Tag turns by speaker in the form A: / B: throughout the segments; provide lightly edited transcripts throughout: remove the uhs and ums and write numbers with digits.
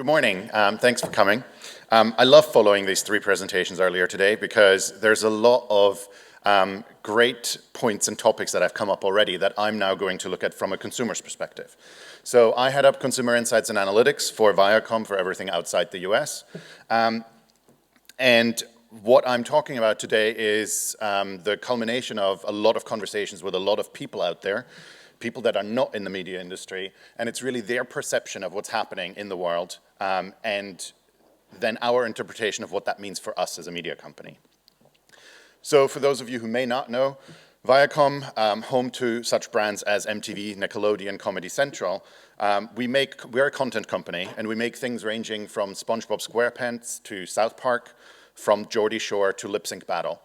A: Good morning. Thanks for coming. I love following these three presentations earlier today because there's a lot of great points and topics that have come up already that I'm now going to look at from a consumer's perspective. So I head up consumer insights and analytics for Viacom for everything outside the US. And what I'm talking about today is the culmination of a lot of conversations with a lot of people out there, people that are not in the media industry, and it's really their perception of what's happening in the world, and then our interpretation of what that means for us as a media company. So for those of you who may not know, Viacom, home to such brands as MTV, Nickelodeon, Comedy Central, we're a content company, and we make things ranging from SpongeBob SquarePants to South Park, from Geordie Shore to Lip Sync Battle.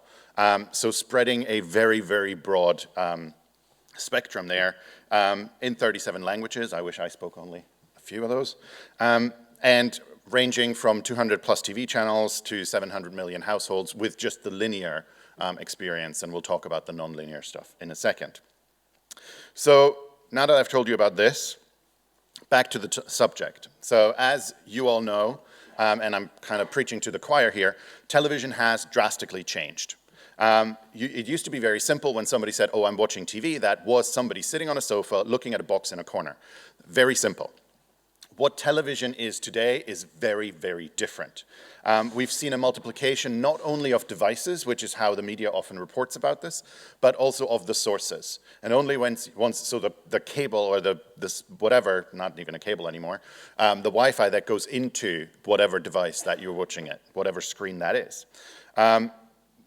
A: So spreading a very, very broad spectrum there in 37 languages. I wish I spoke only a few of those. And ranging from 200 plus TV channels to 700 million households with just the linear experience, and we'll talk about the non-linear stuff in a second. So now that I've told you about this, back to the subject. So as you all know, and I'm kind of preaching to the choir here, television has drastically changed. It used to be very simple when somebody said, oh, I'm watching TV. That was somebody sitting on a sofa looking at a box in a corner. Very simple. What television is today is very, very different. We've seen a multiplication not only of devices, which is how the media often reports about this, but also of the sources. And only once so the cable or this whatever, not even a cable anymore, the Wi-Fi that goes into whatever device that you're watching it, whatever screen that is.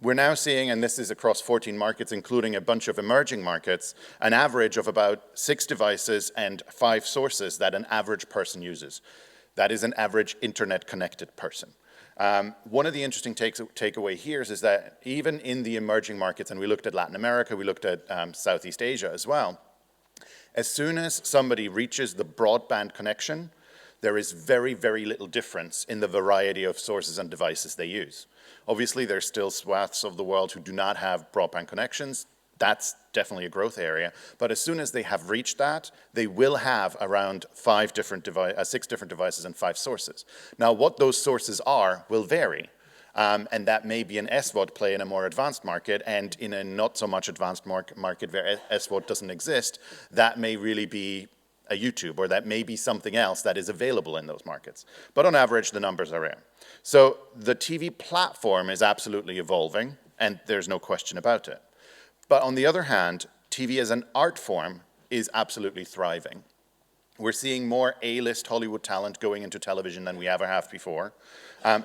A: We're now seeing, and this is across 14 markets, including a bunch of emerging markets, an average of about 6 devices and 5 sources that an average person uses. That is an average internet-connected person. One of the interesting takeaway here is that even in the emerging markets, and we looked at Latin America, we looked at Southeast Asia as well, as soon as somebody reaches the broadband connection, there is very, very little difference in the variety of sources and devices they use. Obviously, there's still swaths of the world who do not have broadband connections. That's definitely a growth area. But as soon as they have reached that, they will have around 6 different devices and 5 sources. Now, what those sources are will vary. And that may be an SVOD play in a more advanced market, and in a not so much advanced market where SVOD doesn't exist, that may really be a YouTube, or that may be something else that is available in those markets. But on average, the numbers are in. So the TV platform is absolutely evolving, and there's no question about it. But on the other hand, TV as an art form is absolutely thriving. We're seeing more A-list Hollywood talent going into television than we ever have before.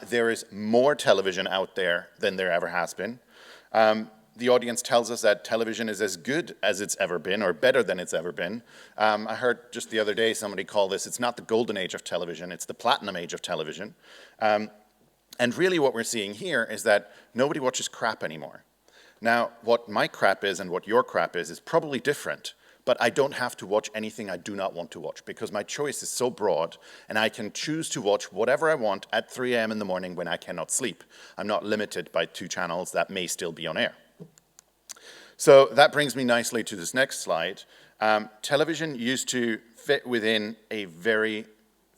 A: There is more television out there than there ever has been. The audience tells us that television is as good as it's ever been, or better than it's ever been. I heard just the other day somebody call this, it's not the golden age of television, it's the platinum age of television. And really what we're seeing here is that nobody watches crap anymore. Now, what my crap is and what your crap is probably different, but I don't have to watch anything I do not want to watch because my choice is so broad and I can choose to watch whatever I want at 3 a.m. in the morning when I cannot sleep. I'm not limited by 2 channels that may still be on air. So that brings me nicely to this next slide. Television used to fit within a very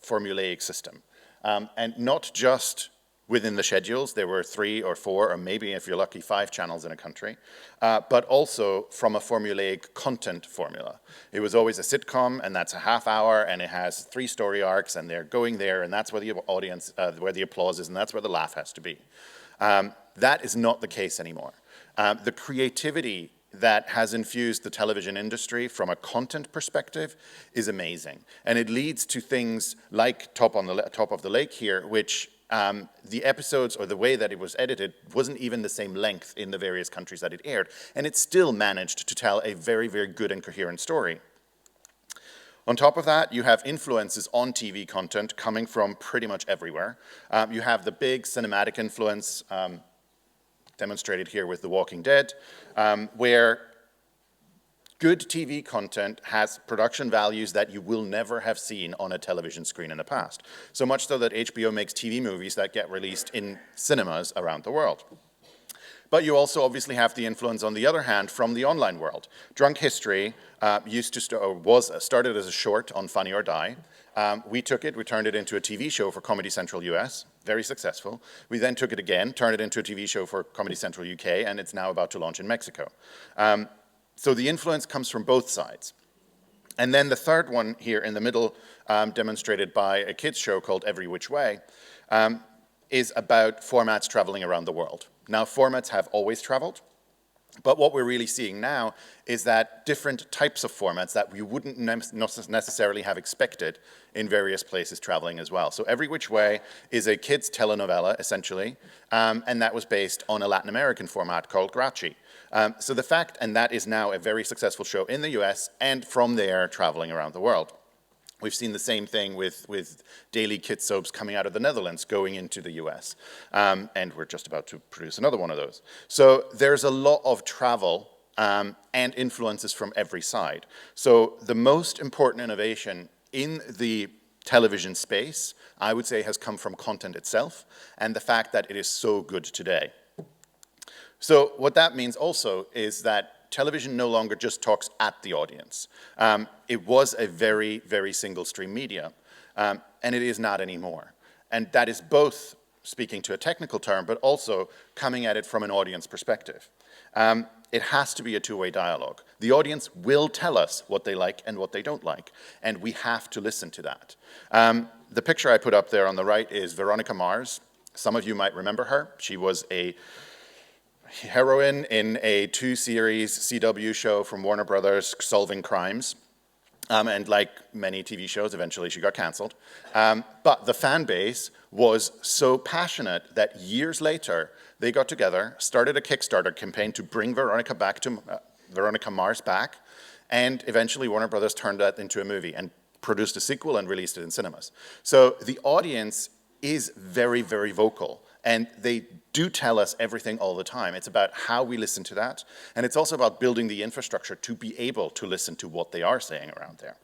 A: formulaic system, and not just within the schedules. There were 3 or 4, or maybe if you're lucky, 5 channels in a country, but also from a formulaic content formula. It was always a sitcom, and that's a half hour, and it has 3 story arcs, and they're going there, and that's where the audience, where the applause is, and that's where the laugh has to be. That is not the case anymore. The creativity that has infused the television industry from a content perspective is amazing. And it leads to things like Top of the Lake here, which the episodes or the way that it was edited wasn't even the same length in the various countries that it aired. And it still managed to tell a very, very good and coherent story. On top of that, you have influences on TV content coming from pretty much everywhere. You have the big cinematic influence, demonstrated here with The Walking Dead, where good TV content has production values that you will never have seen on a television screen in the past. So much so that HBO makes TV movies that get released in cinemas around the world. But you also obviously have the influence, on the other hand, from the online world. Drunk History started as a short on Funny or Die. We took it, we turned it into a TV show for Comedy Central US, very successful. We then took it again, turned it into a TV show for Comedy Central UK, and it's now about to launch in Mexico. So the influence comes from both sides. And then the third one here in the middle, demonstrated by a kids show called Every Which Way, is about formats traveling around the world. Now, formats have always traveled, but what we're really seeing now is that different types of formats that we wouldn't necessarily have expected in various places traveling as well. So Every Which Way is a kids telenovela, essentially, and that was based on a Latin American format called Grachi. So the fact, and that is now a very successful show in the US, and from there traveling around the world. We've seen the same thing with daily kid soaps coming out of the Netherlands going into the US. And we're just about to produce another one of those. So there's a lot of travel and influences from every side. So the most important innovation in the television space, I would say, has come from content itself and the fact that it is so good today. So what that means also is that television no longer just talks at the audience. It was a very, very single stream media, and it is not anymore. And that is both speaking to a technical term, but also coming at it from an audience perspective. It has to be a two-way dialogue. The audience will tell us what they like and what they don't like, and we have to listen to that. The picture I put up there on the right is Veronica Mars. Some of you might remember her. She was a heroine in a 2-series CW show from Warner Brothers, Solving Crimes. And like many TV shows, eventually she got canceled. But the fan base was so passionate that years later, they got together, started a Kickstarter campaign to bring Veronica Mars back, and eventually Warner Brothers turned that into a movie and produced a sequel and released it in cinemas. So the audience is very, very vocal, and they do tell us everything all the time. It's about how we listen to that, and it's also about building the infrastructure to be able to listen to what they are saying around there.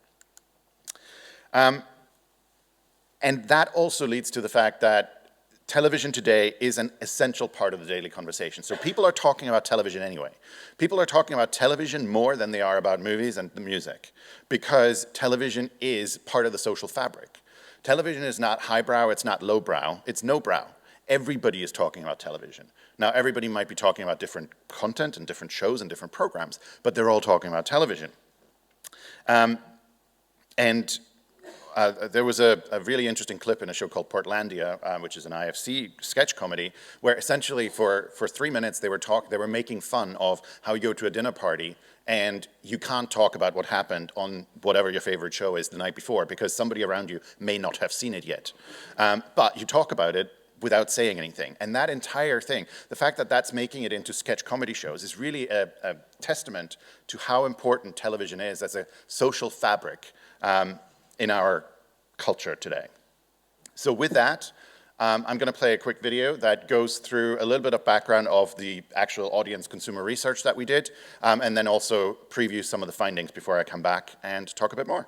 A: And that also leads to the fact that television today is an essential part of the daily conversation. So people are talking about television anyway. People are talking about television more than they are about movies and the music, because television is part of the social fabric. Television is not highbrow, it's not lowbrow, it's no-brow. Everybody is talking about television. Now, everybody might be talking about different content and different shows and different programs, but they're all talking about television. There was a really interesting clip in a show called Portlandia, which is an IFC sketch comedy, where essentially for 3 minutes they were making fun of how you go to a dinner party and you can't talk about what happened on whatever your favorite show is the night before because somebody around you may not have seen it yet. But you talk about it without saying anything. And that entire thing, the fact that that's making it into sketch comedy shows is really a testament to how important television is as a social fabric in our culture today. So with that, I'm going to play a quick video that goes through a little bit of background of the actual audience consumer research that we did, and then also preview some of the findings before I come back and talk a bit more.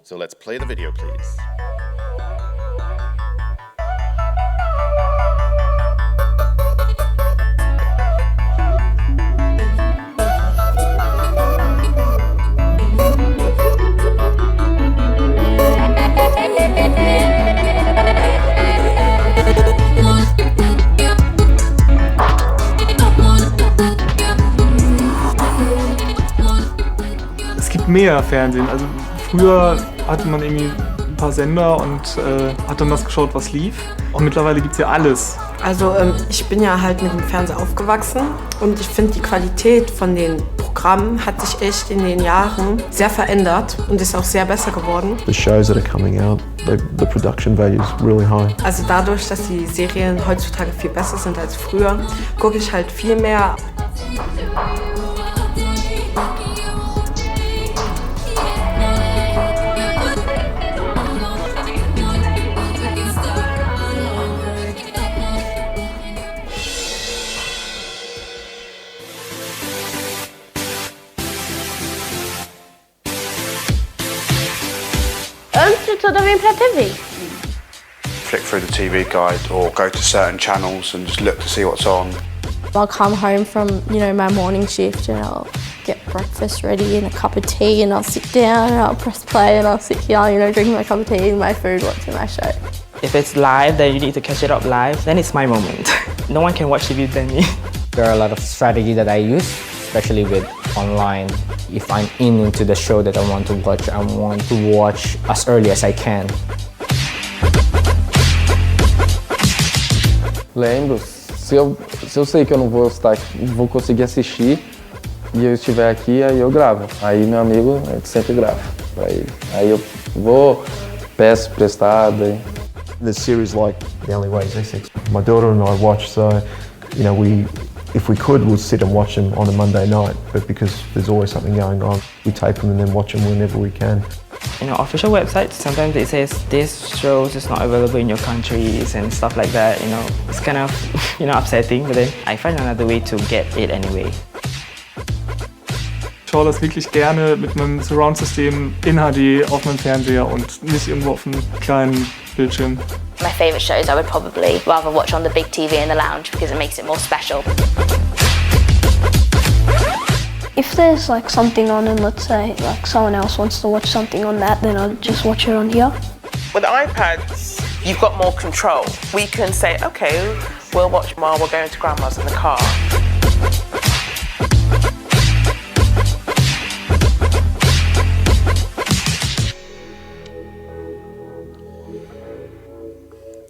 A: So let's play the video, please.
B: Es gibt mehr Fernsehen. Also früher hatte man irgendwie ein paar Sender und hat dann das geschaut, was lief. Und mittlerweile gibt es ja alles.
C: Also ich bin ja halt mit dem Fernseher aufgewachsen und ich finde, die Qualität von den Programmen hat sich echt in den Jahren sehr verändert und ist auch sehr besser geworden.
D: The shows that are coming out, the production value is really high.
C: Also dadurch, dass die Serien heutzutage viel besser sind als früher, gucke ich halt viel mehr.
E: Flick through the TV guide or go to certain channels and just look to see what's on. I'll come home from, my morning shift and I'll get breakfast ready and a cup of tea and I'll sit down and I'll press play and I'll sit here, drinking my cup of tea, eating my food, watching my show.
F: If it's live, then you need to catch it up live, then it's my moment. No one can watch TV than me.
G: There are a lot of strategy that I use, especially with online. If I'm into the show that I want to watch as early as I can.
D: Lembro, se eu sei que eu não vou conseguir assistir e eu estiver aqui, aí eu gravo. Aí meu amigo, a gente sempre grava. Aí eu vou, peço prestado.
H: There's series like The Only Way is Essex. My daughter and I watch, so if we could, we'll sit and watch them on a Monday night, but because there's always something going on, we tape them and then watch them whenever we can.
F: Official websites, sometimes it says this shows is not available in your countries and stuff like that, It's kind of, upsetting, but then I find another way to get it anyway.
B: Ich schaue das wirklich gerne mit meinem Surround-System in HD auf meinem Fernseher und nicht irgendwo auf einem kleinen Bildschirm.
I: My favourite shows I would probably rather watch on the big TV in the lounge because it makes it more special.
E: If there's something on and let's say someone else wants to watch something on that, then I'll just watch it on here.
J: With iPads, you've got more control. We can say, okay, we'll watch while we're going to grandma's in the car.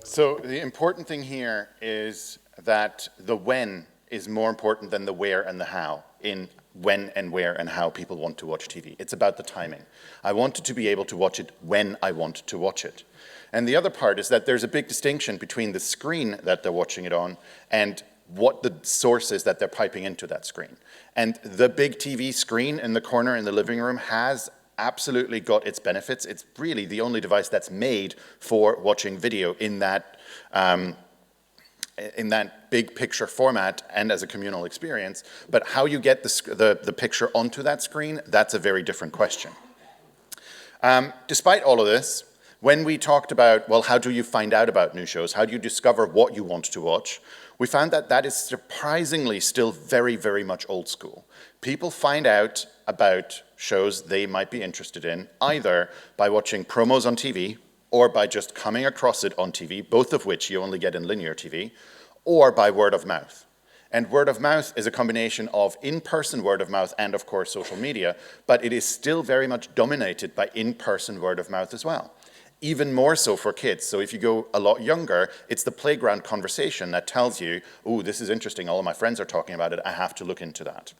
A: So the important thing here is that the when is more important than the where and the how in when and where and how people want to watch TV. It's about the timing. I wanted to be able to watch it when I want to watch it. And the other part is that there's a big distinction between the screen that they're watching it on and what the source is that they're piping into that screen. And the big TV screen in the corner in the living room has absolutely got its benefits. It's really the only device that's made for watching video in that big picture format and as a communal experience. But how you get the picture onto that screen, that's a very different question. Despite all of this, when we talked about, well, how do you find out about new shows? How do you discover what you want to watch? We found that that is surprisingly still very, very much old school. People find out about shows they might be interested in either by watching promos on TV or by just coming across it on TV, both of which you only get in linear TV, or by word of mouth. And word of mouth is a combination of in-person word of mouth and, of course, social media, but it is still very much dominated by in-person word of mouth as well. Even more so for kids. So if you go a lot younger, it's the playground conversation that tells you, oh, this is interesting, all of my friends are talking about it, I have to look into that.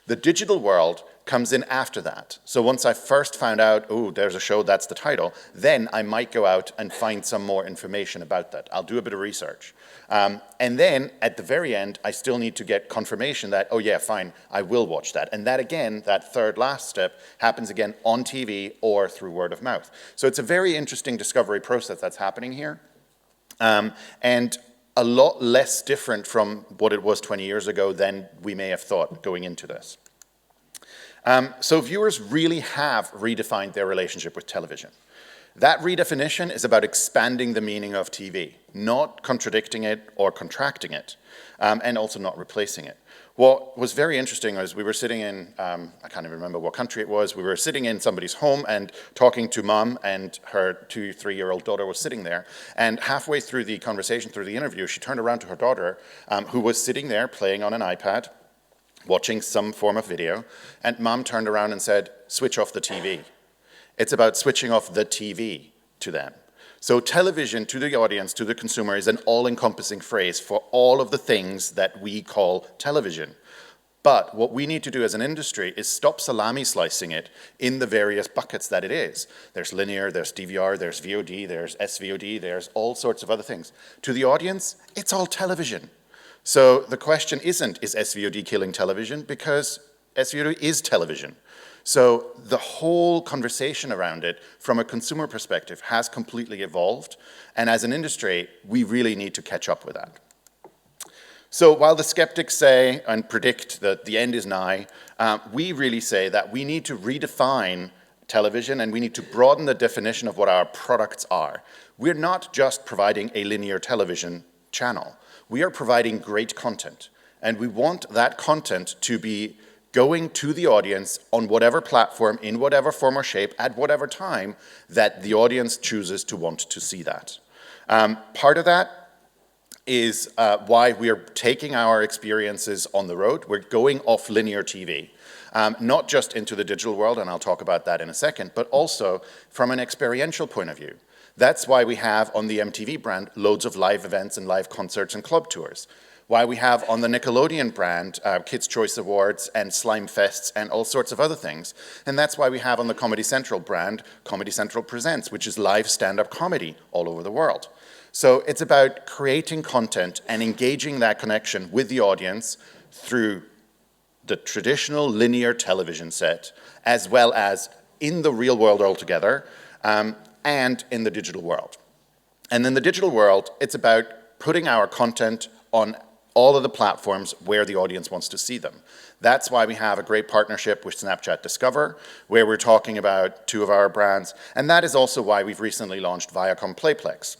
A: The digital world comes in after that. So once I first found out, oh, there's a show, that's the title, then I might go out and find some more information about that. I'll do a bit of research. And then at the very end, I still need to get confirmation that, oh yeah, fine, I will watch that. And that again, that third last step, happens again on TV or through word of mouth. So it's a very interesting discovery process that's happening here. And a lot less different from what it was 20 years ago than we may have thought going into this. So viewers really have redefined their relationship with television. That redefinition is about expanding the meaning of TV, not contradicting it or contracting it, and also not replacing it. What was very interesting was we were sitting in, I can't even remember what country it was, we were sitting in somebody's home and talking to mom, and her 2-3-year-old daughter was sitting there, and halfway through the conversation, through the interview, she turned around to her daughter, who was sitting there playing on an iPad, watching some form of video, and mom turned around and said, switch off the TV. It's about switching off the TV to them. So television to the audience, to the consumer, is an all-encompassing phrase for all of the things that we call television. But what we need to do as an industry is stop salami slicing it in the various buckets that it is. There's linear, there's DVR, there's VOD, there's SVOD, there's all sorts of other things. To the audience, it's all television. So the question isn't, is SVOD killing television? Because SVOD is television. So the whole conversation around it from a consumer perspective has completely evolved. And as an industry, we really need to catch up with that. So while the skeptics say and predict that the end is nigh, we really say that we need to redefine television and we need to broaden the definition of what our products are. We're not just providing a linear television channel. We are providing great content. And we want that content to be going to the audience on whatever platform, in whatever form or shape, at whatever time that the audience chooses to want to see that. Part of that is why we are taking our experiences on the road. We're going off linear TV, not just into the digital world, and I'll talk about that in a second, but also from an experiential point of view. That's why we have on the MTV brand loads of live events and live concerts and club tours. Why we have on the Nickelodeon brand Kids' Choice Awards and Slime Fests and all sorts of other things. And that's why we have on the Comedy Central brand Comedy Central Presents, which is live stand-up comedy all over the world. So it's about creating content and engaging that connection with the audience through the traditional linear television set, as well as in the real world altogether, and in the digital world. And in the digital world, it's about putting our content on all of the platforms where the audience wants to see them. That's why we have a great partnership with Snapchat Discover, where we're talking about 2 of our brands, and that is also why we've recently launched Viacom Playplex.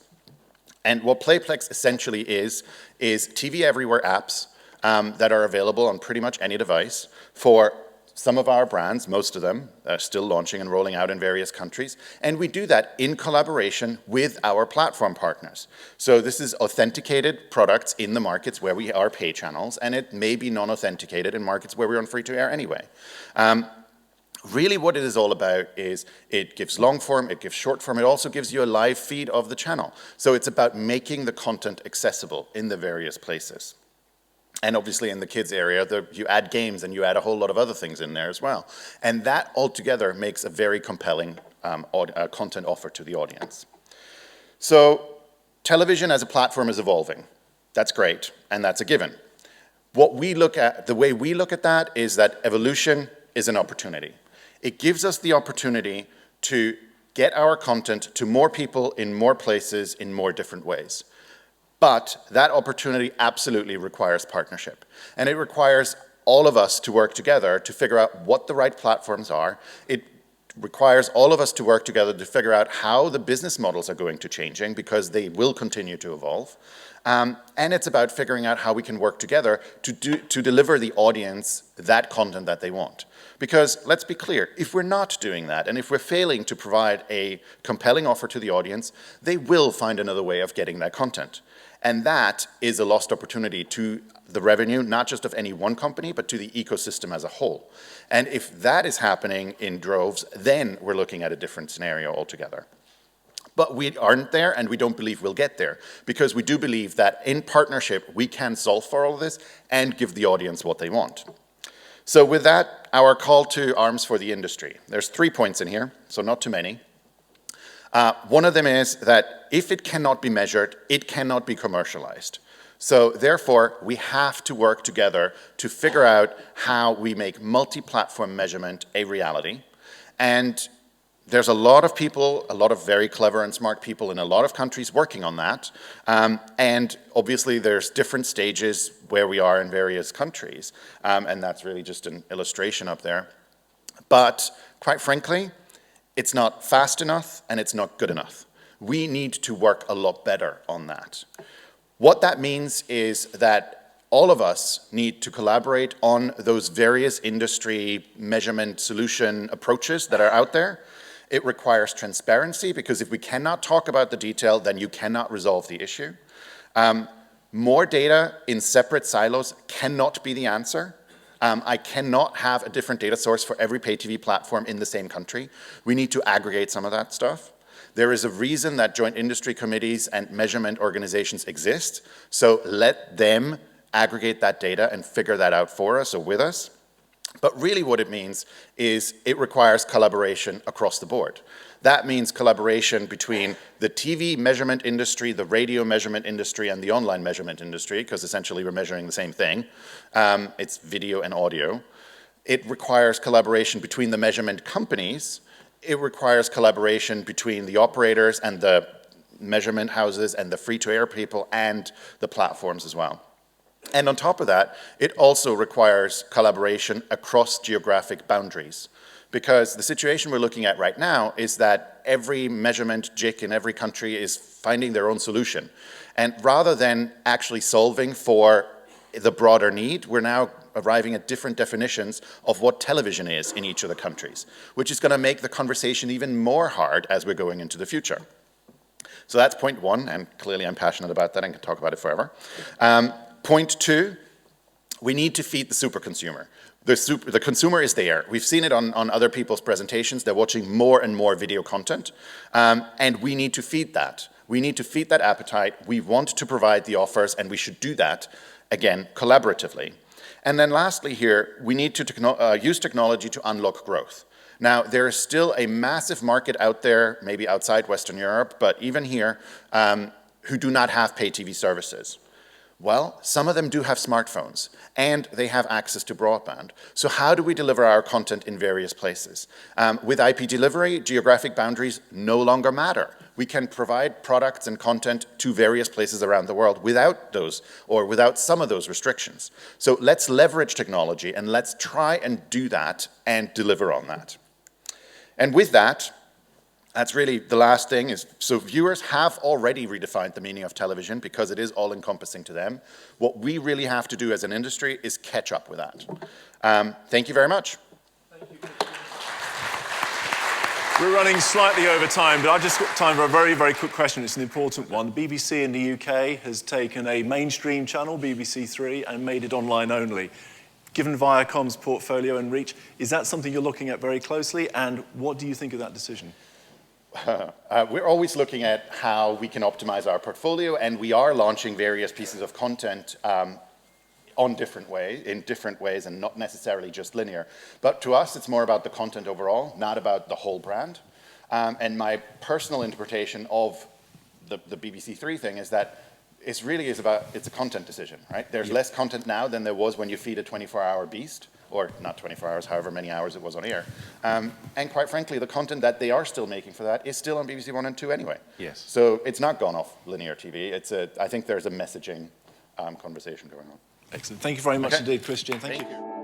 A: And what Playplex essentially is TV Everywhere apps that are available on pretty much any device for some of our brands, most of them, are still launching and rolling out in various countries. And we do that in collaboration with our platform partners. So this is authenticated products in the markets where we are pay channels, and it may be non-authenticated in markets where we're on free-to-air anyway. Really what it is all about is it gives long form, it gives short form, it also gives you a live feed of the channel. So it's about making the content accessible in the various places. And obviously in the kids area, you add games and you add a whole lot of other things in there as well. And that altogether makes a very compelling content offer to the audience. So television as a platform is evolving. That's great, and that's a given. The way we look at that is that evolution is an opportunity. It gives us the opportunity to get our content to more people in more places in more different ways. But that opportunity absolutely requires partnership. And it requires all of us to work together to figure out what the right platforms are. It requires all of us to work together to figure out how the business models are going to changing, because they will continue to evolve. And it's about figuring out how we can work together to deliver the audience that content that they want. Because let's be clear, if we're not doing that, and if we're failing to provide a compelling offer to the audience, they will find another way of getting that content. And that is a lost opportunity to the revenue, not just of any one company, but to the ecosystem as a whole. And if that is happening in droves, then we're looking at a different scenario altogether. But we aren't there, and we don't believe we'll get there, because we do believe that in partnership, we can solve for all of this and give the audience what they want. So with that, our call to arms for the industry. There's 3 points in here, so not too many. One of them is that if it cannot be measured, it cannot be commercialized. So therefore, we have to work together to figure out how we make multi-platform measurement a reality. And there's a lot of people, a lot of very clever and smart people in a lot of countries working on that. And obviously there's different stages where we are in various countries. And that's really just an illustration up there. But quite frankly, it's not fast enough and it's not good enough. We need to work a lot better on that. What that means is that all of us need to collaborate on those various industry measurement solution approaches that are out there. It requires transparency, because if we cannot talk about the detail, then you cannot resolve the issue. More data in separate silos cannot be the answer. I cannot have a different data source for every pay TV platform in the same country. We need to aggregate some of that stuff. There is a reason that joint industry committees and measurement organizations exist, so let them aggregate that data and figure that out for us or with us. But really what it means is it requires collaboration across the board. That means collaboration between the TV measurement industry, the radio measurement industry, and the online measurement industry, because essentially we're measuring the same thing. It's video and audio. It requires collaboration between the measurement companies. It requires collaboration between the operators and the measurement houses and the free-to-air people and the platforms as well. And on top of that, it also requires collaboration across geographic boundaries. Because the situation we're looking at right now is that every measurement JIC in every country is finding their own solution. And rather than actually solving for the broader need, we're now arriving at different definitions of what television is in each of the countries, which is going to make the conversation even more hard as we're going into the future. So that's point one, and clearly I'm passionate about that and can talk about it forever. Point two, we need to feed the super consumer. The consumer is there. We've seen it on other people's presentations. They're watching more and more video content, and we need to feed that. We need to feed that appetite. We want to provide the offers, and we should do that, again, collaboratively. And then lastly here, we need to use technology to unlock growth. Now, there is still a massive market out there, maybe outside Western Europe, but even here, who do not have pay TV services. Well, some of them do have smartphones, and they have access to broadband. So how do we deliver our content in various places? With IP delivery, geographic boundaries no longer matter. We can provide products and content to various places around the world without those, or without some of those restrictions. So let's leverage technology, and let's try and do that and deliver on that. And with that, that's really the last thing is, so viewers have already redefined the meaning of television because it is all-encompassing to them. What we really have to do as an industry is catch up with that. Thank you very much.
K: Thank you. We're running slightly over time, but I've just got time for a very, very quick question. It's an important one. The BBC in the UK has taken a mainstream channel, BBC Three, and made it online only. Given Viacom's portfolio and reach, is that something you're looking at very closely, and what do you think of that decision?
A: We're always looking at how we can optimize our portfolio, and we are launching various pieces of content in different ways, and not necessarily just linear. But to us, it's more about the content overall, not about the whole brand. And my personal interpretation of the BBC Three thing is that it's a content decision, right? There's less content now than there was when you feed a 24-hour beast, or not 24 hours, however many hours it was on air. And quite frankly, the content that they are still making for that is still on BBC One and Two anyway.
K: Yes.
A: So it's not gone off linear TV. I think there's a messaging conversation going on.
K: Excellent. Thank you very much indeed, Christian. Thank you.